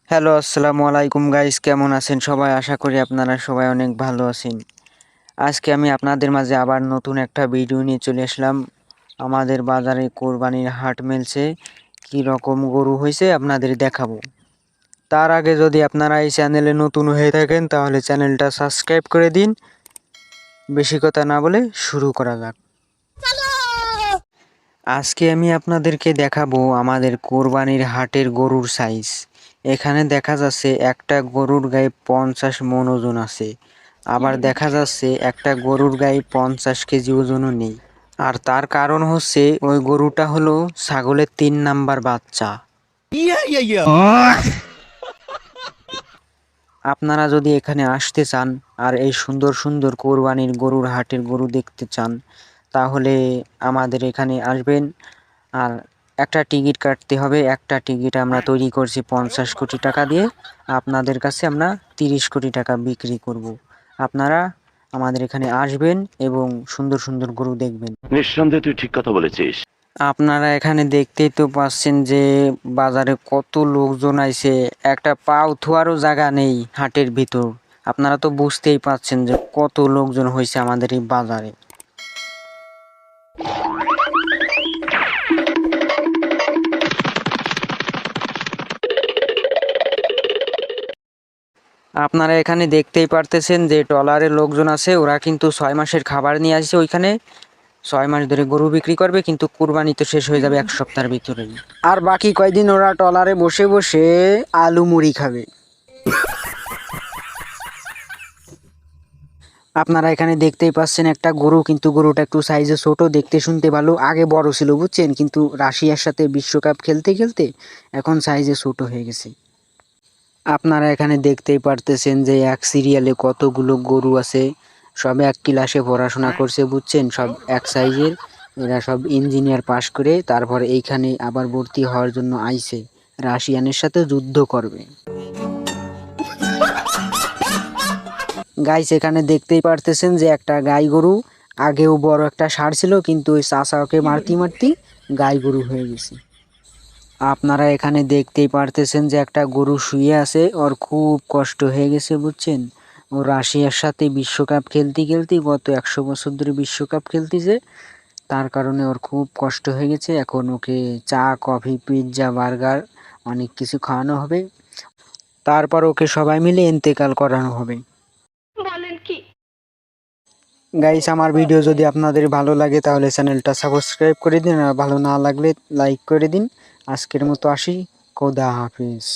Hello, আসসালামু আলাইকুম guys, কেমন আছেন সবাই? আশা করি আপনারা সবাই অনেক ভালো আছেন। আজকে আমি আপনাদের মাঝে আবার নতুন একটা ভিডিও নিয়ে চলে আসলাম। আমাদের বাজারে কোরবানির হাট মেলছে, কি রকম গরু হয়েছে আপনাদের দেখাবো। তার আগে যদি আপনারা এই চ্যানেলে নতুন হয়ে থাকেন তাহলে চ্যানেলটা সাবস্ক্রাইব করে দিন। বেশি কথা না বলে শুরু করা যাক। আজকে আমি আপনাদেরকে দেখাবো আমাদের কোরবানির হাটের গরুর সাইজ। এখানে দেখা যাচ্ছে একটা গরুর গায়ে 50 মণ ওজন আছে, আবার দেখা যাচ্ছে একটা গরুর গায়ে 50 কেজি ওজনও নেই। আর তার কারণ হচ্ছে ওই গরুটা হলো ছাগলের 3 নাম্বার বাচ্চা। আপনারা যদি এখানে আসতে চান আর এই সুন্দর সুন্দর কোরবানির গরুর হাটের গরু দেখতে চান তাহলে আমাদের এখানে আসবেন। আর একটা টিকিট কাটতে হবে। একটা টিকিট আমরা তৈরি করছি 50 কোটি টাকা দিয়ে। আপনাদের কাছে আমরা 30 কোটি টাকা বিক্রি করব। আপনারা আমাদের এখানে আসবেন এবং সুন্দর সুন্দর গরু দেখবেন। নিঃসন্দেহে তুই ঠিক কথা বলেছিস। আপনারা এখানে দেখতেই তো পাচ্ছেন যে বাজারে কত লোকজন আইছে, একটা পাও থোয়ারও জায়গা নেই হাটের ভিতর। আপনারা তো বুঝতেই পাচ্ছেন যে কত লোকজন হয়েছে আমাদের এই বাজারে। আপনারা এখানে দেখতেই পারতেছেন যে ট্রলারে লোকজন আছে, ওরা কিন্তু 6 মাসের খাবার নিয়ে আসছে ওইখানে। 6 মাস ধরে গরু বিক্রি করবে, কিন্তু কুরবানি তো শেষ হয়ে যাবে 1 সপ্তাহের ভিতরেই। আর বাকি কয়দিন ওরা ট্রলারে বসে বসে আলু মুড়ি খাবে। আপনারা এখানে দেখতেই পাচ্ছেন একটা গরু, কিন্তু গরুটা একটু সাইজে ছোট, দেখতে শুনতে ভালো। আগে বড় ছিল বুঝছেন, কিন্তু রাশিয়ার সাথে বিশ্বকাপ খেলতে খেলতে এখন সাইজে ছোট হয়ে গেছে। আপনারা এখানে দেখতেই পারতেছেন যে এক সিরিয়ালে কতগুলো গরু আছে, সব এক ক্লাসে পড়াশোনা করছে বুঝছেন, সব এক সাইজের। এরা সব ইঞ্জিনিয়ার পাশ করে তারপর এইখানে আবার ভর্তি হওয়ার জন্য আইছে, রাশিয়ানের সাথে যুদ্ধ করবে। গাইস এখানে দেখতেই পারতেছেন যে একটা গাই গরু, আগেও বড় একটা ষাঁড় ছিল, কিন্তু ওই চাচাকে মারতে মারতে গাই গরু হয়ে গেছে। আপনারা এখানে দেখতেই পারতেছেন যে একটা গরু শুয়ে আছে, ওর খুব কষ্ট হয়ে গেছে বুঝছেন। ও রাশিয়ার সাথে বিশ্বকাপ খেলতে খেলতে গত 100 বছর ধরে বিশ্বকাপ খেলতেছে, তার কারণে ওর খুব কষ্ট হয়ে গেছে। এখন ওকে চা, কফি, পিৎজা, বার্গার অনেক কিছু খাওয়ানো হবে, তারপর ওকে সবাই মিলে ইন্তেকাল করানো হবে। গাইস আমার ভিডিও যদি আপনাদের ভালো লাগে তাহলে চ্যানেলটা সাবস্ক্রাইব করে দিন, আর ভালো না লাগলে লাইক করে দিন। আজকের মতো আসি, খোদা হাফেজ।